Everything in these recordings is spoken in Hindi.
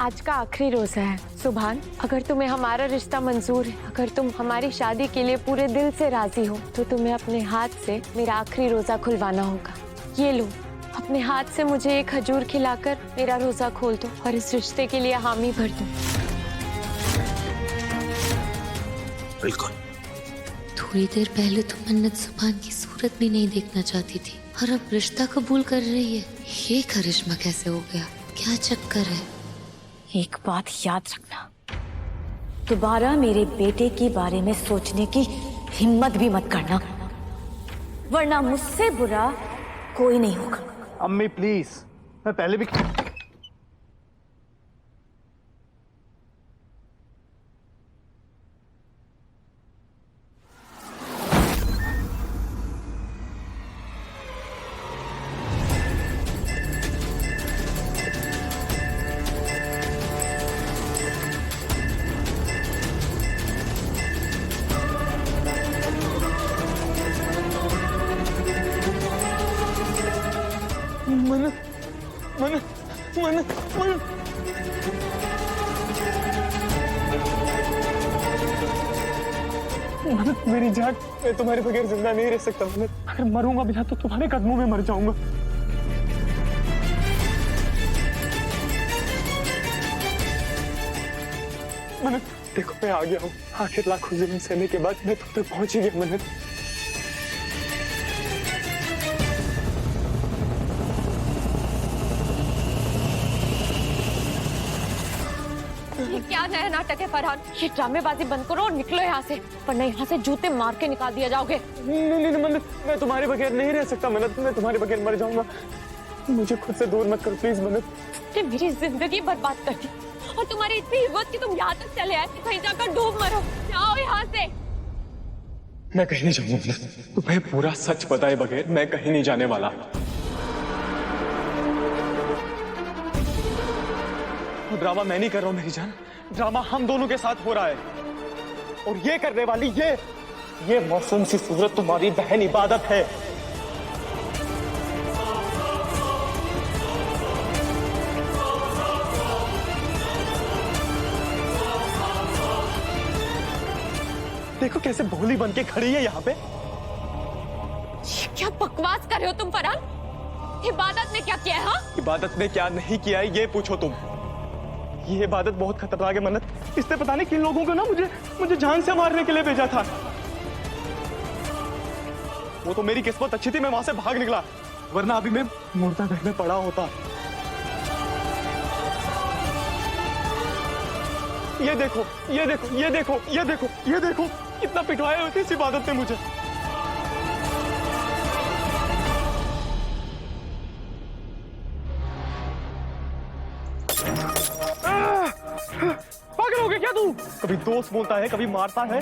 आज का आखिरी रोजा है सुभान। अगर तुम्हें हमारा रिश्ता मंजूर है, अगर तुम हमारी शादी के लिए पूरे दिल से राजी हो, तो तुम्हें अपने हाथ से मेरा आखिरी रोजा खुलवाना होगा। ये लो, अपने हाथ से मुझे एक खजूर खिलाकर मेरा रोजा खोल दो और इस रिश्ते के लिए हामी भर दो। बिल्कुल। थोड़ी देर पहले तो मन्नत सुभान की सूरत भी नहीं देखना चाहती थी और अब रिश्ता कबूल कर रही है। ये करिश्मा कैसे हो गया? क्या चक्कर है? एक बात याद रखना, दोबारा मेरे बेटे के बारे में सोचने की हिम्मत भी मत करना, वरना मुझसे बुरा कोई नहीं होगा। अम्मी प्लीज, मैं पहले भी मन्नत मेरी जान, मैं तुम्हारे बगैर जिंदा नहीं रह सकता मन्नत। अगर मरूंगा भी ना तो तुम्हारे कदमों में मर जाऊंगा। मन्नत देखो, मैं आ गया हूँ। आखिर लाखों जुल्म सहने के बाद मैं तुम तक पहुंच ही गया मन्नत। ये क्या नया नाटक है फरहान? ये ड्रामेबाजी बंद करो और निकलो यहाँ से, वरना यहाँ से जूते मार के निकाल दिया जाओगे। नहीं मन्नत, मैं तुम्हारे बगैर नहीं रह सकता मन्नत। मैं तुम्हारे बगैर मर जाऊंगा। मुझे खुद से दूर मत करो प्लीज मन्नत। तुमने मेरी जिंदगी बर्बाद कर दी और तुम्हारी इतनी हिम्मत कि तुम यहाँ तक चले आए कि कहीं जाकर डूब मरो। जाओ यहाँ से। मैं कहीं नहीं जाऊंगा मन्नत। तुम्हें पूरा सच बताए बगैर मैं कहीं नहीं जाने वाला। ड्रामा मैं नहीं कर रहा हूं मेरी जान, ड्रामा हम दोनों के साथ हो रहा है। और ये करने वाली ये मासूम सी सूरत तुम्हारी बहन इबादत है। देखो कैसे भोली बन के खड़ी है यहाँ पे। क्या बकवास कर रहे हो तुम फरहान? इबादत ने क्या किया है? हाँ? इबादत ने क्या नहीं किया है ये पूछो तुम। ये इबादत बहुत खतरनाक है मन्नत। इसने पता नहीं किन लोगों को ना मुझे जान से मारने के लिए भेजा था। वो तो मेरी किस्मत अच्छी थी, मैं वहां से भाग निकला, वरना अभी मैं मुर्दा घर में पड़ा होता। ये देखो ये देखो ये देखो ये देखो ये देखो, कितना पिटवाया हुई थी इस इबादत ने मुझे। पागल हो गया क्या तू? कभी दोस्त बोलता है, कभी मारता है।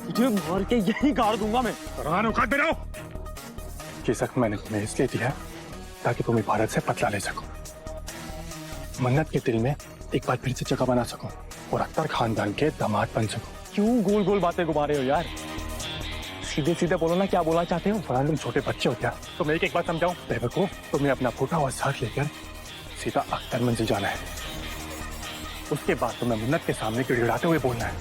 तुझे मार के यही गाड़ दूंगा मैं। फरहान औकात में रहो। ये जख्म मैंने तुम्हें इसलिए दिया ताकि तुम इबादत से बदला ले सको, मन्नत के दिल में एक बार फिर से जगह बना सको और अख्तर खानदान के दामाद बन सको। क्यों गोल गोल बातें घुमा रहे हो यार? सीधे सीधे बोलो ना, क्या बोलना चाहते हो? फरहान तुम छोटे बच्चे हो क्या? तुम्हें एक बात समझाऊं बेवकूफ, तुम्हें अपना फूटा हुआ साथ लेकर सीधा अख्तर मंजिल जाना है। उसके बाद तुम्हें मन्नत के सामने गिड़गिड़ाते हुए बोलना है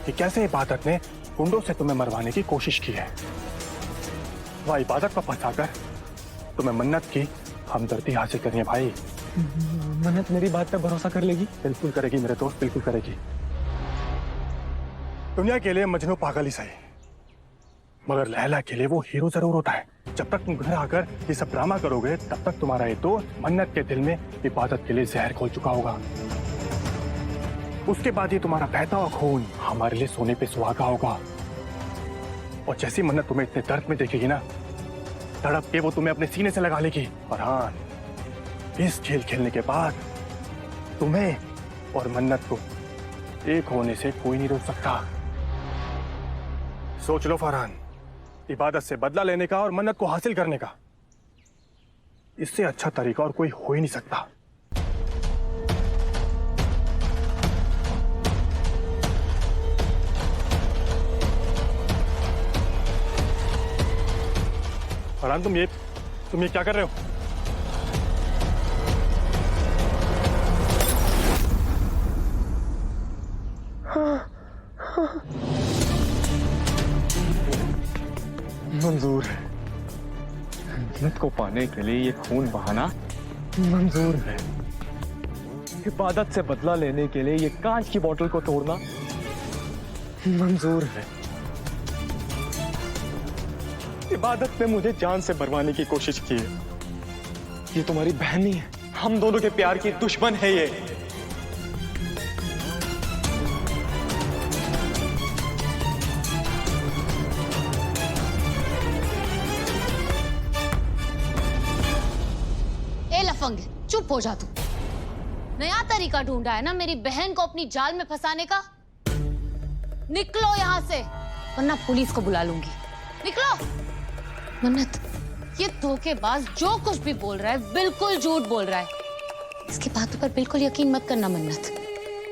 कि कैसे इबादत ने गुंडों से तुम्हें मरवाने की कोशिश की है। वह इबादत को फंसाकर तुम्हें मन्नत की हमदर्दी हासिल करनी है भाई। मन्नत मेरी बात पर भरोसा कर लेगी? बिल्कुल करेगी मेरे दोस्त, बिल्कुल करेगी। दुनिया के लिए मजनू पागल ही सही, मगर लैला के लिए वो हीरो जरूर होता है। जब तक तुम घर आकर ये सब ड्रामा करोगे तब तक तुम्हारा ये दोस्त मन्नत के दिल में इबादत के लिए जहर घोल चुका होगा। उसके बाद ये तुम्हारा बहता हुआ खून हमारे लिए सोने पे सुहागा होगा। और जैसी मन्नत तुम्हें इतने दर्द में देखेगी ना, तड़प के वो तुम्हें अपने सीने से लगा लेगी। फरहान, इस खेल खेलने के बाद तुम्हें और मन्नत को एक होने से कोई नहीं रोक सकता। सोच लो फरहान, इबादत से बदला लेने का और मन्नत को हासिल करने का, इससे अच्छा तरीका और कोई हो ही नहीं सकता। फरहान तुम ये क्या कर रहे हो? को पाने के लिए ये खून बहाना मंजूर है। इबादत से बदला लेने के लिए ये कांच की बोतल को तोड़ना मंजूर है। इबादत ने मुझे जान से मरवाने की कोशिश की है। ये तुम्हारी बहन नहीं है, हम दोनों के प्यार की दुश्मन है ये। ए लफंग, चुप हो जा तू। नया तरीका ढूंढा है ना मेरी बहन को अपनी जाल में फंसाने का? निकलो यहाँ से वरना पुलिस को बुला लूंगी। निकलो। मन्नत, ये धोखेबाज जो कुछ भी बोल रहा है बिल्कुल झूठ बोल रहा है। इसकी बातों पर बिल्कुल यकीन मत करना मन्नत,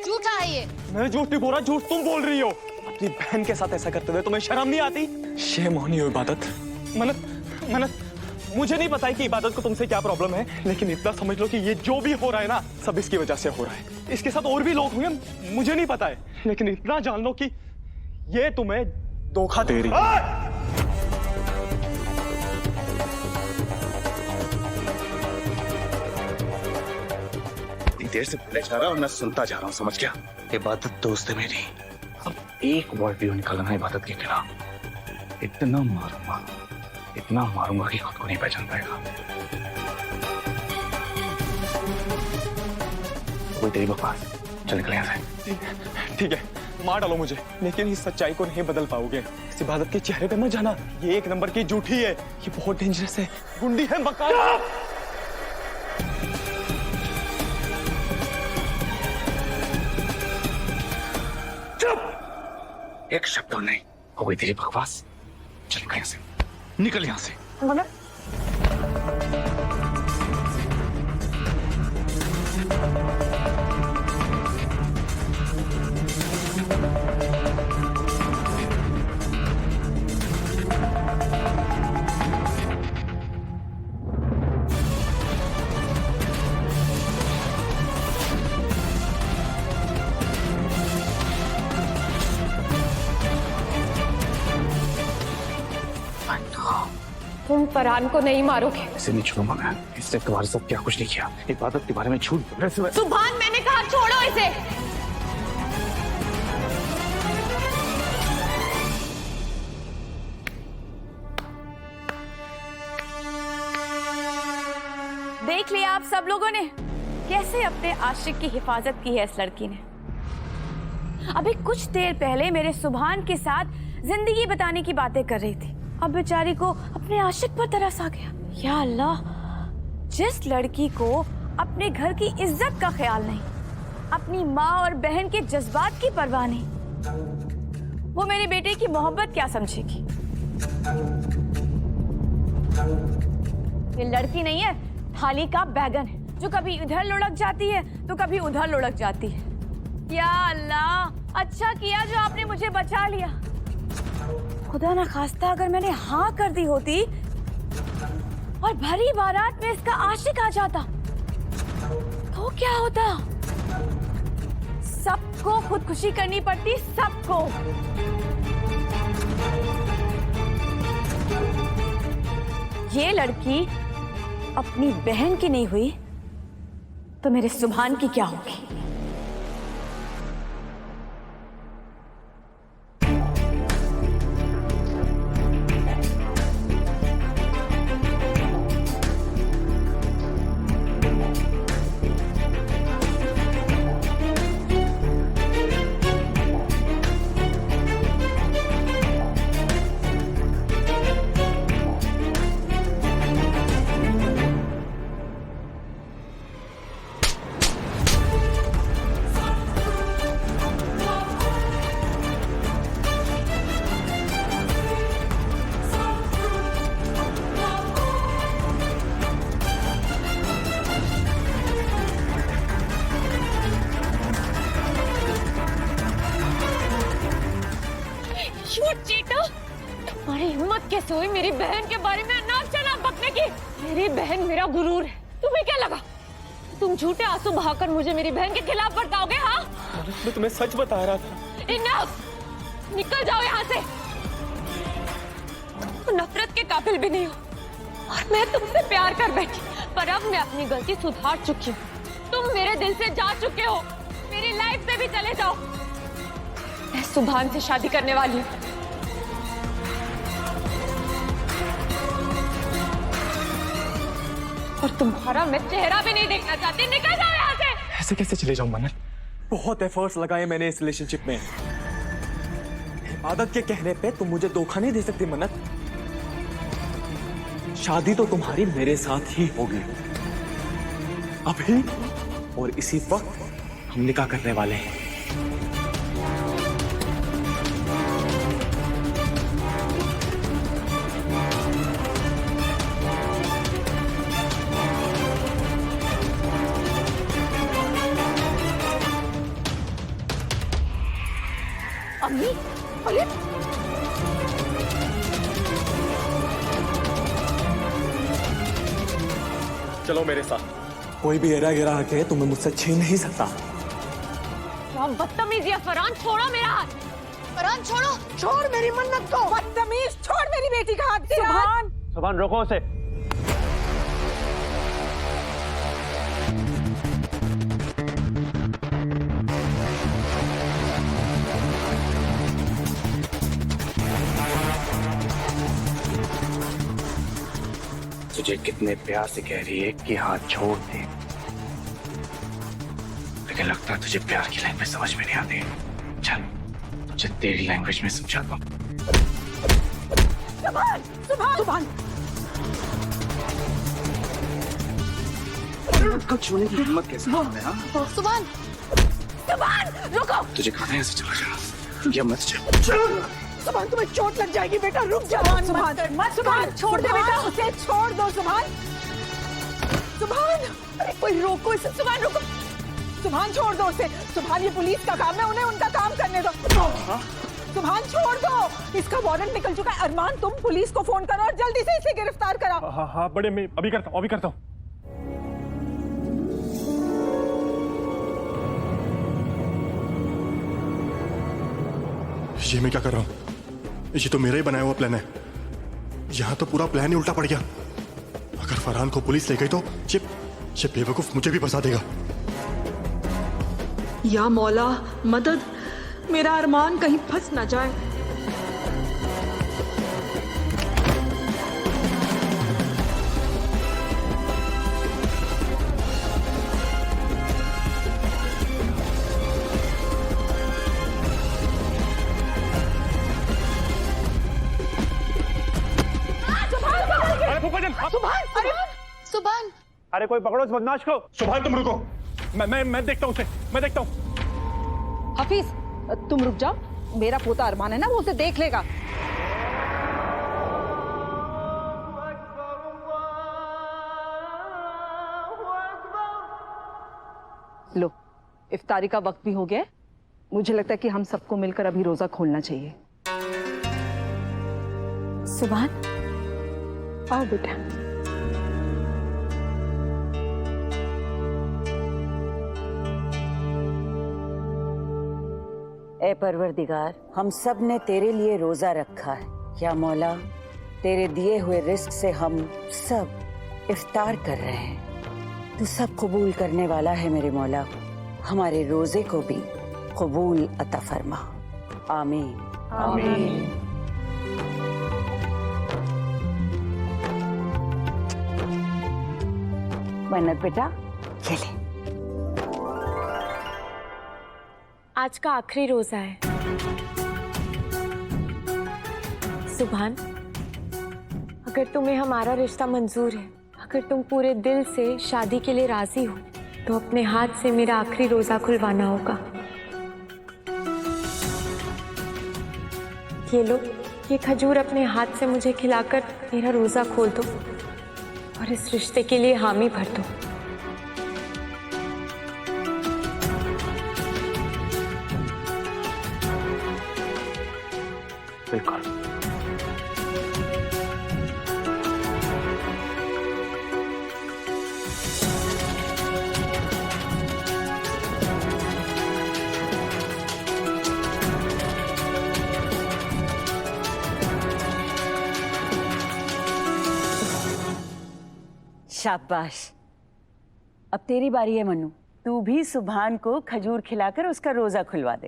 झूठा है ये। मैं झूठ नहीं बोल रहा, झूठ तुम बोल रही हो। अपनी बहन के साथ ऐसा करते हुए तुम्हें शर्म नहीं आती? शेम होनी हो इबादत। मन्नत, मुझे नहीं पता है कि इबादत को तुमसे क्या प्रॉब्लम है, लेकिन इतना समझ लो कि ये जो भी हो रहा है ना, सब इसकी वजह से हो रहा है। इसके साथ और भी लोग होंगे, मुझे नहीं पता है, लेकिन इतना जान लो कि ये तुम्हें धोखा दे रही है। देर से बोले जा रहा और मैं सुनता जा रहा हूँ, समझ गया? इबादत दोस्त है मेरी। अब एक वर्ड भी निकालना है इबादत के खिलाफ, इतना मारूंगा कि खुद को नहीं पहचान पाएगा। कोई तेरी बकवास, चल निकल यहाँ से। ठीक है, मार डालो मुझे, लेकिन इस सच्चाई को नहीं बदल पाओगे। इस इबादत के चेहरे पे मत जाना, ये एक नंबर की झूठी है, ये बहुत डेंजरस है, गुंडी है, मकान। एक शब्द नहीं, हो गई तेरी बकवास। चल निकल यहाँ से, निकल यहाँ से। तुम फरहान को नहीं मारोगे। इसे नहीं छोड़ूंगा मैं, इसने तुम्हारे साथ क्या कुछ नहीं किया। इबादत के बारे में झूठ बोल रहे। सुभान, मैंने कहा छोड़ो इसे। देख लिया आप सब लोगों ने कैसे अपने आशिक की हिफाजत की है इस लड़की ने। अभी कुछ देर पहले मेरे सुभान के साथ जिंदगी बताने की बातें कर रही थी, अब बेचारी को अपने आशिक पर तरस आ गया। या अल्लाह, जिस लड़की को अपने घर की इज्जत का ख्याल नहीं, अपनी माँ और बहन के जज्बात की परवाह नहीं, वो मेरे बेटे की मोहब्बत क्या समझेगी? ये लड़की नहीं है, थाली का बैगन है, जो कभी इधर लुढ़क जाती है तो कभी उधर लुढ़क जाती है। या अल्लाह, अच्छा किया जो आपने मुझे बचा लिया। खुदा ना खास्ता अगर मैंने हाँ कर दी होती और भरी बारात में इसका आशिक आ जाता तो क्या होता? सबको खुदकुशी करनी पड़ती, सबको। ये लड़की अपनी बहन की नहीं हुई तो मेरे सुभान की क्या होगी? तुम्हारी हिम्मत कैसे हुई मेरी बहन के बारे में अनाप शनाप बकने की? मेरी बहन मेरा गुरूर है, तुम्हें क्या लगा तुम झूठे आंसू बहाकर मुझे मेरी बहन के खिलाफ भड़काओगे? हाँ, मैं तुम्हें सच बता रहा था। इनफ, निकल जाओ यहाँ से। नफरत के काबिल भी नहीं हो, और मैं तुमसे प्यार कर बैठी, पर अब मैं अपनी गलती सुधार चुकी हूँ। तुम मेरे दिल से जा चुके हो, मेरी लाइफ से भी चले जाओ। मैं सुभान से शादी करने वाली हूँ। और तुम्हारा मैं चेहरा भी नहीं देखना चाहती। निकल जाओ यहाँ से। ऐसे कैसे चले जाऊं मन्नत? बहुत एफर्ट्स लगाए मैंने इस रिलेशनशिप में। इबादत के कहने पे तुम मुझे धोखा नहीं दे सकती मन्नत। शादी तो तुम्हारी मेरे साथ ही होगी, अभी और इसी वक्त हम निकाह करने वाले हैं। अम्मी, अरे चलो मेरे साथ। कोई भी एरा गिरा के तुम्हें मुझसे छीन नहीं सकता। क्या बदतमीजी है फरहान, छोड़ो मेरा हाथ। फरहान छोड़ो। छोड़ मेरी मन्नत को। बदतमीज, छोड़ मेरी बेटी का हाथ। सुभान, सुभान रोको उसे। तुझे कितने प्यार से कह रही है कि हाथ छोड़ दे, लेकिन लगता है तुझे प्यार की लैंग्वेज समझ में नहीं आती। चल तुझे तेरी लैंग्वेज में समझाता हूँ। सुभान, सुभान, सुभान। को छूने की हिम्मत कैसे है? सुभान, सुभान, रुको। तुझे खाना है ऐसे चला जा या मत जा। सुभान, तुम्हें चोट लग जाएगी बेटा, रुक जाओ। सुभान, सुभान, छोड़ दे बेटा, उसे छोड़ दो। सुभान, सुभान, अरे कोई रोको इसे। सुभान रुको, सुभान छोड़ दो उसे। सुभान, ये पुलिस का काम है, उन्हें उनका काम करने दो। सुभान छोड़ दो, इसका वारंट निकल चुका है। अरमान, तुम पुलिस को फोन करो और जल्दी से इसे गिरफ्तार कराओ। हाँ हाँ बड़े, मैं अभी करता हूँ, अभी करता हूँ। ये मैं क्या कर रहा हूँ? ये तो मेरा ही बनाया हुआ प्लान है। यहाँ तो पूरा प्लान ही उल्टा पड़ गया। अगर फरहान को पुलिस ले गई तो ये बेवकूफ मुझे भी फंसा देगा। या मौला, मदद, मेरा अरमान कहीं फंस न जाए। सुभान, अरे कोई पकड़ो इस बदमाश को। सुभान तुम रुको। मैं देखता हूँ उसे, मैं देखता हूँ। हफीज, तुम रुक जाओ। मेरा पोता अरमान है ना, वो उसे देख लेगा। लो, इफ्तारी का वक्त भी हो गया है। मुझे लगता है कि हम सबको मिलकर अभी रोजा खोलना चाहिए। सुभान, आओ बेटा। ए परवरदिगार, हम सब ने तेरे लिए रोजा रखा है। या मौला, तेरे दिए हुए रिस्क से हम सब इफ्तार कर रहे हैं। तू सब कबूल करने वाला है मेरे मौला। हमारे रोजे को भी कबूल अता फरमा। आमीन, आमीन। मन्नत बेटा, ये ले। आज का आखिरी रोजा है। सुभान, अगर तुम्हें हमारा रिश्ता मंजूर है, अगर तुम पूरे दिल से शादी के लिए राजी हो, तो अपने हाथ से मेरा आखिरी रोजा खुलवाना होगा। ये लो, ये खजूर अपने हाथ से मुझे खिलाकर मेरा रोजा खोल दो और इस रिश्ते के लिए हामी भर दो। बिल्कुल। शाबाश। अब तेरी बारी है मन्नू, तू भी सुभान को खजूर खिलाकर उसका रोजा खुलवा दे।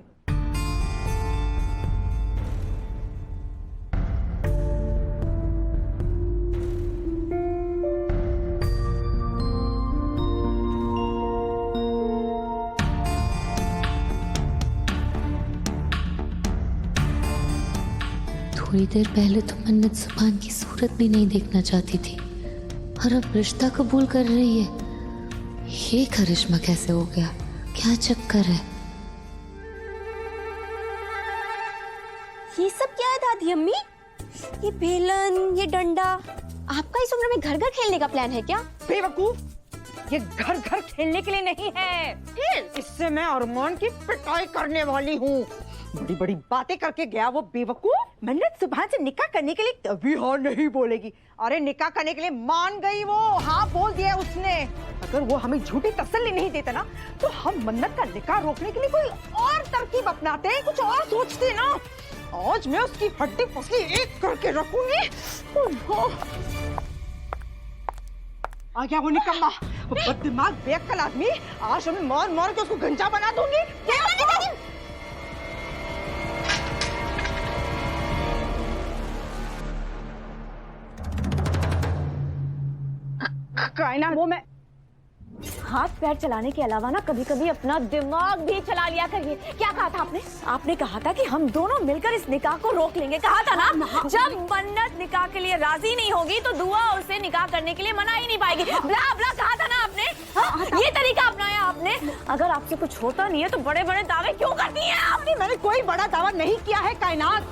थोड़ी देर पहले तो मन्नत सुभान की सूरत भी नहीं देखना चाहती थी और अब रिश्ता कबूल कर रही है। ये करिश्मा कैसे हो गया? क्या चक्कर है? ये सब क्या है दादी अम्मी? ये बेलन, ये डंडा, आपका इस उम्र में घर घर खेलने का प्लान है क्या? बेवकूफ, ये घर घर खेलने के लिए नहीं है। इससे मैं अरमान की पिटाई करने वाली हूँ। बड़ी बड़ी बातें करके गया वो बेवकूफ। मन्नत सुभान से निकाह करने के लिए तभी हाँ नहीं बोलेगी। अरे निकाह करने के लिए मान गई वो, हाँ बोल दिया उसने। अगर वो हमें झूठी तसल्ली नहीं देता ना तो हम मन्नत का निकाह रोकने के लिए कोई और तरकीब अपनाते, कुछ और सोचते ना। आज मैं उसकी हड्डी पसली एक करके रखूंगी। आ गया वो निकम्मा, वो बददिमाग बेअक्ल आदमी। आज हमें मार मार के उसको गंजा बना दूंगी। कायना वो मैं हाथ पैर चलाने के अलावा ना कभी कभी अपना दिमाग भी चला लिया करिए। क्या कहा था आपने? आपने कहा था कि हम दोनों मिलकर इस निकाह को रोक लेंगे, कहा था ना। जब मन्नत निकाह के लिए राजी नहीं होगी तो दुआ उसे निकाह करने के लिए मना ही नहीं पाएगी। ब्ला ब्ला कहा था ना आपने। ये तरीका अपनाया आपने। अगर आपसे कुछ होता नहीं है तो बड़े बड़े दावे क्यों करती हैं आप? मैंने कोई बड़ा दावा नहीं किया है कायनात।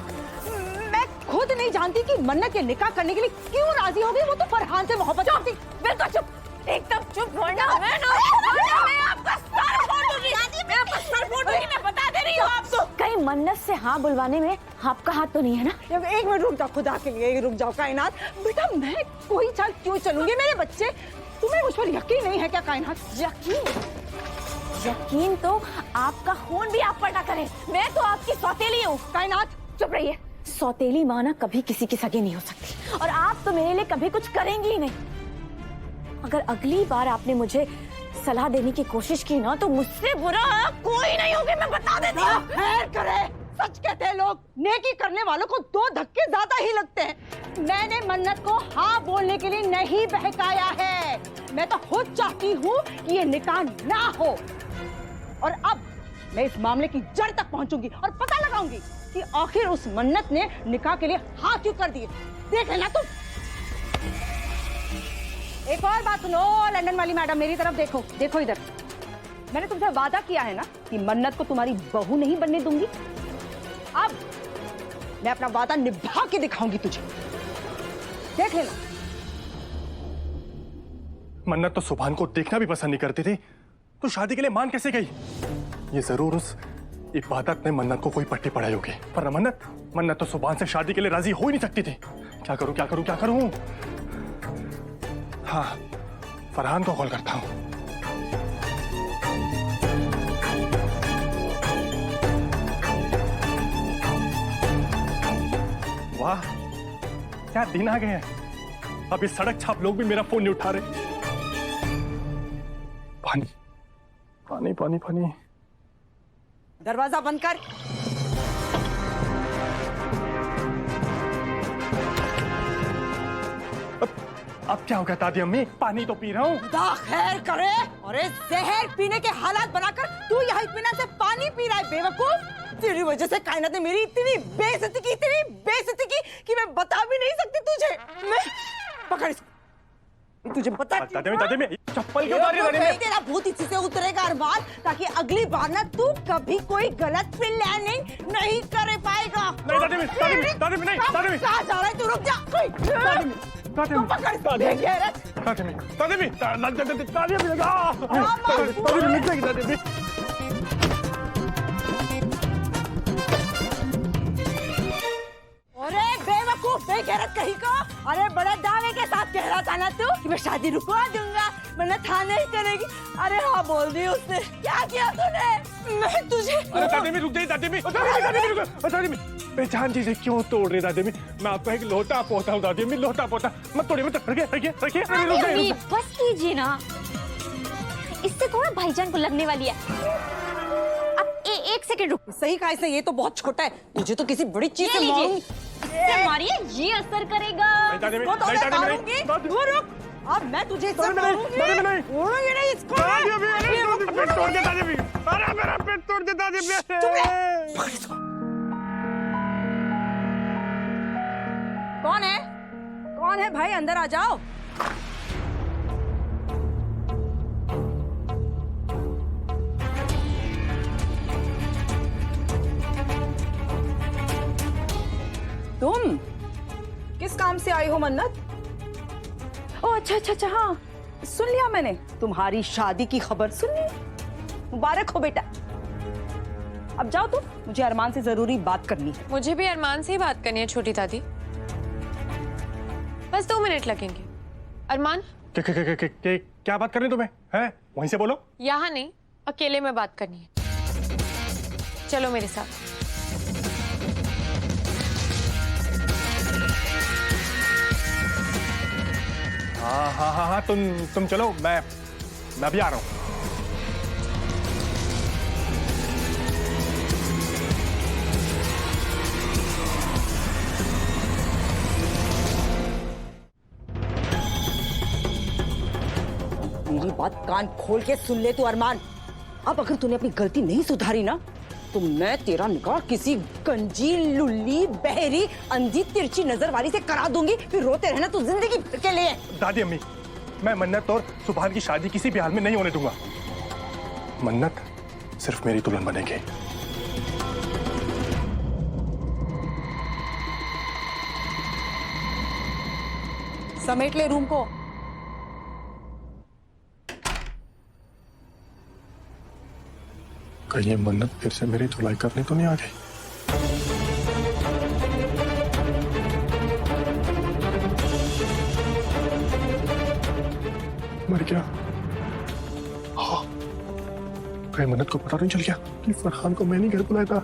मैं खुद नहीं जानती कि मन्नत के निकाह करने के लिए क्यों राजी हो गई। वो तो फरहान से मोहब्बत करती। बिल्कुल चुप, एकदम चुप। वरना मैं आपका सर फोड़ दूंगी। मैं आपका सर फोड़ दूंगी, मैं बता दे रही हूँ आपको। कहीं मन्नत से हाँ बुलवाने में आपका हाथ तो नहीं है ना? एक मिनट रुक जाओ, खुदा के लिए रुक जाओ कायनात। बेटा मैं कोई चाल क्यों चलूंगी? मेरे बच्चे, तुम्हें मुझ पर यकीन नहीं है क्या कायनात? यकीन तो आपका खून भी आप पर ना करे। मैं तो आपकी सौतेली हूँ। कायनात चुप रहिए। सौतेली माँ ना कभी किसी की सगी नहीं हो सकती और आप तो मेरे लिए कभी कुछ करेंगी ही नहीं। अगर अगली बार आपने मुझे सलाह देने की कोशिश की ना तो मुझसे बुरा कोई नहीं होगा, मैं बता देती हूँ। खैर करे, सच कहते हैं लोग, नेकी करने वालों को दो धक्के ज्यादा ही लगते हैं। मैंने मन्नत को हाँ बोलने के लिए नहीं बहकाया है। मैं तो खुद चाहती हूँ कि ये निकाह ना हो। और अब मैं इस मामले की जड़ तक पहुंचूंगी और पता लगाऊंगी कि आखिर उस मन्नत ने निकाह के लिए हाँ क्यों कर दिए। देख लेना तुम। एक और बात सुनो लंदन वाली मैडम, मेरी तरफ देखो, देखो इधर। मैंने तुमसे वादा किया है ना कि मन्नत को तुम्हारी बहू नहीं बनने दूंगी। अब मैं अपना वादा निभा के दिखाऊंगी तुझे, देख लेना। मन्नत तो सुभान को देखना भी पसंद नहीं करती थी, तो शादी के लिए मान कैसे गई? ये जरूर उस इबादत ने मन्नत को कोई पट्टी पढ़ाई होगी। पर मन्नत तो सुभान से शादी के लिए राजी हो ही नहीं सकती थी। क्या करूं क्या करूं क्या करूं? हाँ, फरहान को कॉल करता हूं। वाह, क्या दिन आ गए हैं। अब इस सड़क छाप लोग भी मेरा फोन नहीं उठा रहे। पानी पानी पानी पानी। दरवाजा बंद कर। अब क्या होगा दादी अम्मी? पानी तो पी रहा हूँ। खुदा खैर करे। अरे जहर पीने के हालात बनाकर तू यहाँ इत्मीनान से पानी पी रहा है बेवकूफ। तेरी वजह से कायनात ने मेरी इतनी बेइज्जती की कि मैं बता भी नहीं सकती तुझे। मैं पकड़ इसको, तुझे बता। दादी अम्मी चप्पल क्यों उतारी? दादी अम्मी तेरा भूत इसी से उतरेगा अरमान, ताकि अगली बार ना तू कभी कोई गलत प्लानिंग नहीं कर पाएगा। नहीं दादी अम्मी नहीं दादी अम्मी। कहाँ जा रहा है तू? रुक जा। अरे बेवकूफ बेगैरत कहीं का। अरे बड़े दावे के साथ कह रहा था ना तू कि मैं शादी रुकवा दूंगा, मैंने था नहीं करेगी। अरे हाँ बोल दी उसने। क्या किया तूने? मैं तुझे अरे दादी में रुक जाइए, दादी में दादी में पहचान चीजें क्यों तोड़ रहे दादी में? मैं आपको एक लोटा पोता हूँ दादी में, लोटा पोता मत तोड़िए, मत रखिए रखिए रखिए। अरे रुक जाइए, रुक जाइए। बस कीजिए ना, इससे थोड़ा भाईजान को लगने वाली है। अब एक सेकंड रुक। सही कहा इसने, ये तो बहुत छोटा है, तुझे तो किसी बड़ी चीज ये से लीजिए। मारूंगी। इससे मारिए, ये असर करेगा। नहीं, दादी में वो तो नहीं, मैं दादी में मारूंगी। नहीं, तू रुक, अब मैं तुझे इससे दादी में नहीं, मारूंगी। दादी में नहीं। छोड़ूंगी नहीं इसको। दादी अभी, अरे ये वो- पेट तोड़ दे दादी में, अरे मेरा पेट तोड़ दे दादी में। कौन है? कौन है भाई? अंदर आ जाओ। तुम किस काम से आई हो मन्नत? ओ अच्छा अच्छा अच्छा, हाँ सुन लिया मैंने, तुम्हारी शादी की खबर सुन ली। मुबारक हो बेटा। अब जाओ तुम, मुझे अरमान से जरूरी बात करनी है। मुझे भी अरमान से ही बात करनी है छोटी दादी। बस 2 मिनट लगेंगे। अरमान, क्या बात करनी तुम्हें? हैं? वहीं से बोलो। यहाँ नहीं, अकेले में बात करनी है। चलो मेरे साथ। हाँ हाँ हाँ हाँ, तुम चलो, मैं भी आ रहा हूँ। मेरी बात कान खोल के सुन ले तू अरमान। अब अगर तूने अपनी गलती नहीं सुधारी ना, तो मैं तेरा निकाह किसी गंजी, लुल्ली, बहरी, अंधी, तिरछी नजर वाली से करा दूंगी, फिर रोते रहना तू जिंदगी भर के लिए। दादी अम्मी, मैं मन्नत और सुभान की शादी किसी भी हाल में नहीं होने दूंगा। मन्नत सिर्फ मेरी दुल्हन बनेगी। समेट ले रूम को। कहीं ये मन्नत फिर से मेरी धुलाई करने तो नहीं आ गई? मर गया? हाँ, कहीं मन्नत को पता नहीं चल गया कि फरहान को मैंने घर बुलाया था?